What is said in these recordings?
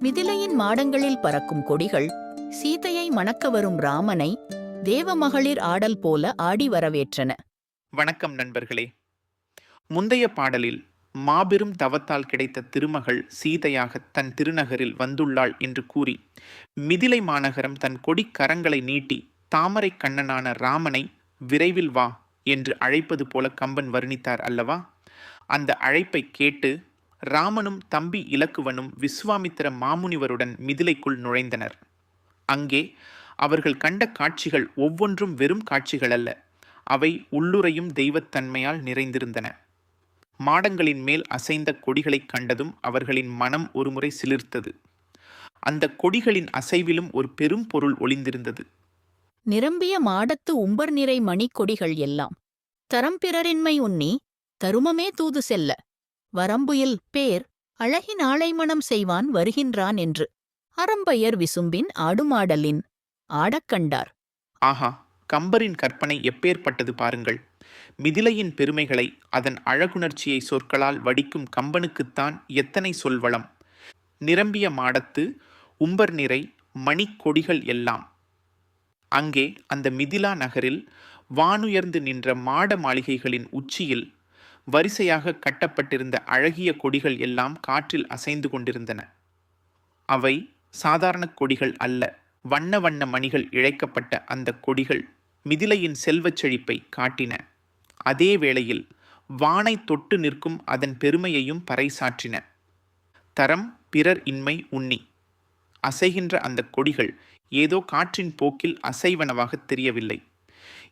மிதிலையின் மாடங்களில் பறக்கும் கொடிகள் சீதையை மணக்க வரும் ராமனை தேவமகளிர் ஆடல் போல ஆடி வரவேற்றன. வணக்கம் நண்பர்களே. முந்தைய பாடலில் மாபெரும் தவத்தால் கிடைத்த திருமகள் சீதையாக தன் திருநகரில் வந்துள்ளாள் என்று கூறி மிதிலை மாநகரம் தன் கொடிக்கரங்களை நீட்டி தாமரை கண்ணனான ராமனை விரைவில் வா என்று அழைப்பது போல கம்பன் வர்ணித்தார் அல்லவா? அந்த அழைப்பை கேட்டு ராமனும் தம்பி இலக்குவனும் விஸ்வாமித்திர மாமுனிவருடன் மிதிலைக்குள் நுழைந்தனர். அங்கே அவர்கள் கண்ட காட்சிகள் ஒவ்வொன்றும் வெறும் காட்சிகள் அல்ல, அவை உள்ளுரையும் தெய்வத்தன்மையால் நிறைந்திருந்தன. மாடங்களின் மேல் அசைந்த கொடிகளைக் கண்டதும் அவர்களின் மனம் ஒருமுறை சிலிர்த்தது. அந்த கொடிகளின் அசைவிலும் ஒரு பெரும் பொருள் ஒளிந்திருந்தது. நிரம்பிய மாடத்து உம்பர் நிறை மணிக்கொடிகள் எல்லாம் தரம் பிறரின்மை உண்ணி தருமமே தூது செல்ல வரம்புயில் பேர் அழகின் ஆளைமணம் செய்வான் வருகின்றான் என்று அரம்பையர் விசும்பின் ஆடுமாடலின் ஆடக்கண்டார். ஆஹா, கம்பரின் கற்பனை எப்பேற்பட்டது பாருங்கள். மிதிலையின் பெருமைகளை, அதன் அழகுணர்ச்சியை சொற்களால் வடிக்கும் கம்பனுக்குத்தான் எத்தனை சொல்வளம். நிரம்பிய மாடத்து உம்பர் நிறை மணிக்கொடிகள் எல்லாம். அங்கே அந்த மிதிலா நகரில் வானுயர்ந்து நின்ற மாட மாளிகைகளின் உச்சியில் வரிசையாக கட்டப்பட்டிருந்த அழகிய கொடிகள் எல்லாம் காற்றில் அசைந்து கொண்டிருந்தன. அவை சாதாரண கொடிகள் அல்ல. வண்ண வண்ண மணிகள் இழைக்கப்பட்ட அந்த கொடிகள் மிதிலையின் செல்வச் செழிப்பை காட்டின. அதே வேளையில் வானை தொட்டு நிற்கும் அதன் பெருமையையும் பறைசாற்றின. தரம் பிறர் இன்மை உண்ணி அசைகின்ற அந்த கொடிகள் ஏதோ காற்றின் போக்கில் அசைவனவாக தெரியவில்லை.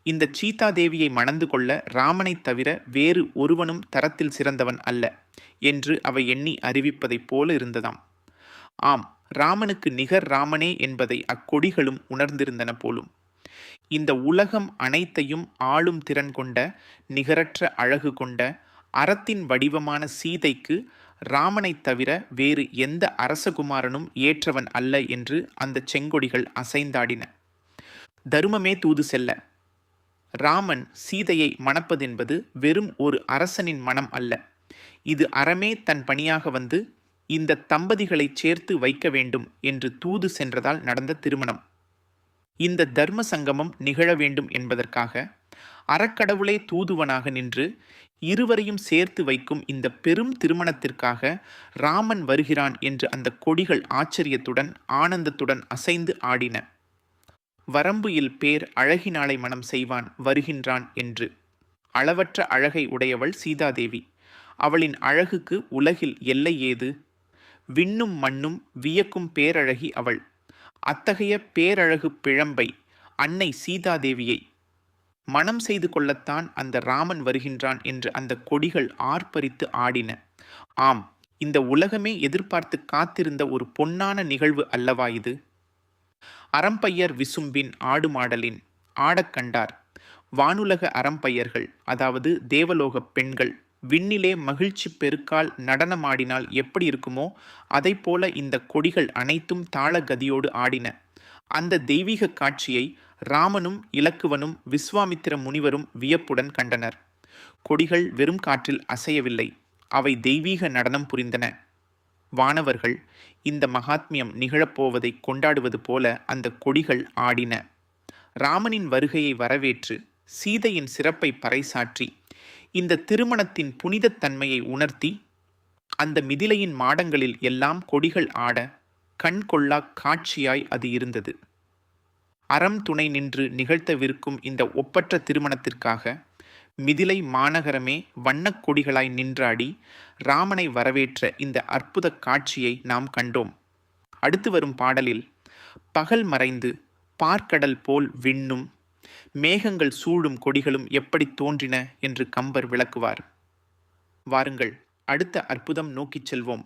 இந்த சீதாதேவியை மணந்து கொள்ள ராமனைத் தவிர வேறு ஒருவனும் தரத்தில் சிறந்தவன் அல்ல என்று அவை எண்ணி அறிவிப்பதைப் போல இருந்ததாம். ஆம், ராமனுக்கு நிகர் ராமனே என்பதை அக்கொடிகளும் உணர்ந்திருந்தன போலும். இந்த உலகம் அனைத்தையும் ஆளும் திறன் கொண்ட, நிகரற்ற அழகு கொண்ட, அறத்தின் வடிவமான சீதைக்கு ராமனைத் தவிர வேறு எந்த அரசகுமாரனும் ஏற்றவன் அல்ல என்று அந்த செங்கொடிகள் அசைந்தாடின. தருமமே தூது செல்ல. ராமன் சீதையை மணப்பதென்பது வெறும் ஒரு அரசனின் மனம் அல்ல. இது அறமே தன் பணியாக வந்து இந்த தம்பதிகளை சேர்த்து வைக்க வேண்டும் என்று தூது சென்றதால் நடந்த திருமணம். இந்த தர்ம சங்கமம் நிகழ வேண்டும் என்பதற்காக அறக்கடவுளே தூதுவனாக நின்று இருவரையும் சேர்த்து வைக்கும் இந்த பெரும் திருமணத்திற்காக ராமன் வருகிறான் என்று அந்த கொடிகள் ஆச்சரியத்துடன் ஆனந்தத்துடன் அசைந்து ஆடின. வரம்புயில் பேர் அழகினாளை மணம் செய்வான் வருகின்றான் என்று. அளவற்ற அழகை உடையவள் சீதாதேவி. அவளின் அழகுக்கு உலகில் எல்லை ஏது? விண்ணும் மண்ணும் வியக்கும் பேரழகி அவள். அத்தகைய பேரழகு பிழம்பை, அன்னை சீதாதேவியை மணம் செய்து கொள்ளத்தான் அந்த ராமன் வருகின்றான் என்று அந்த கொடிகள் ஆர்ப்பரித்து ஆடின. ஆம், இந்த உலகமே எதிர்பார்த்து காத்திருந்த ஒரு பொன்னான நிகழ்வு அல்லவா இது? அரம்பையர் விசும்பின் ஆடுமாடலின் ஆடக்கண்டார். வானுலக அரம்பையர்கள், அதாவது தேவலோக பெண்கள், விண்ணிலே மகிழ்ச்சி பெருக்கால் நடனமாடினால் எப்படி இருக்குமோ அதை போல இந்த கொடிகள் அனைத்தும் தாளகதியோடு ஆடின. அந்த தெய்வீக காட்சியை ராமனும் இலக்குவனும் விஸ்வாமித்திர முனிவரும் வியப்புடன் கண்டனர். கொடிகள் வெறும் காற்றில் அசையவில்லை, அவை தெய்வீக நடனம் புரிந்தன. வானவர்கள் இந்த மகாத்மியம் நிகழப்போவதை கொண்டாடுவது போல அந்த கொடிகள் ஆடின. ராமனின் வருகையை வரவேற்று சீதையின் சிறப்பை பறைசாற்றி இந்த திருமணத்தின் புனிதத்தன்மையை உணர்த்தி அந்த மிதிலையின் மாடங்களில் எல்லாம் கொடிகள் ஆட கண் கொள்ளா காட்சியாய் அது இருந்தது. அறம் துணை நின்று நிகழ்த்தவிருக்கும் இந்த ஒப்பற்ற திருமணத்திற்காக மிதிலை மாநகரமே வண்ணக் கொடிகளாய் நின்றாடி ராமனை வரவேற்ற இந்த அற்புத காட்சியை நாம் கண்டோம். அடுத்து வரும் பாடலில் பகல் மறைந்து பார்க்கடல் போல் விண்ணும் மேகங்கள் சூழும் கொடிகளும் எப்படி தோன்றின என்று கம்பர் விளக்குவார். வாருங்கள், அடுத்த அற்புதம் நோக்கிச் செல்வோம்.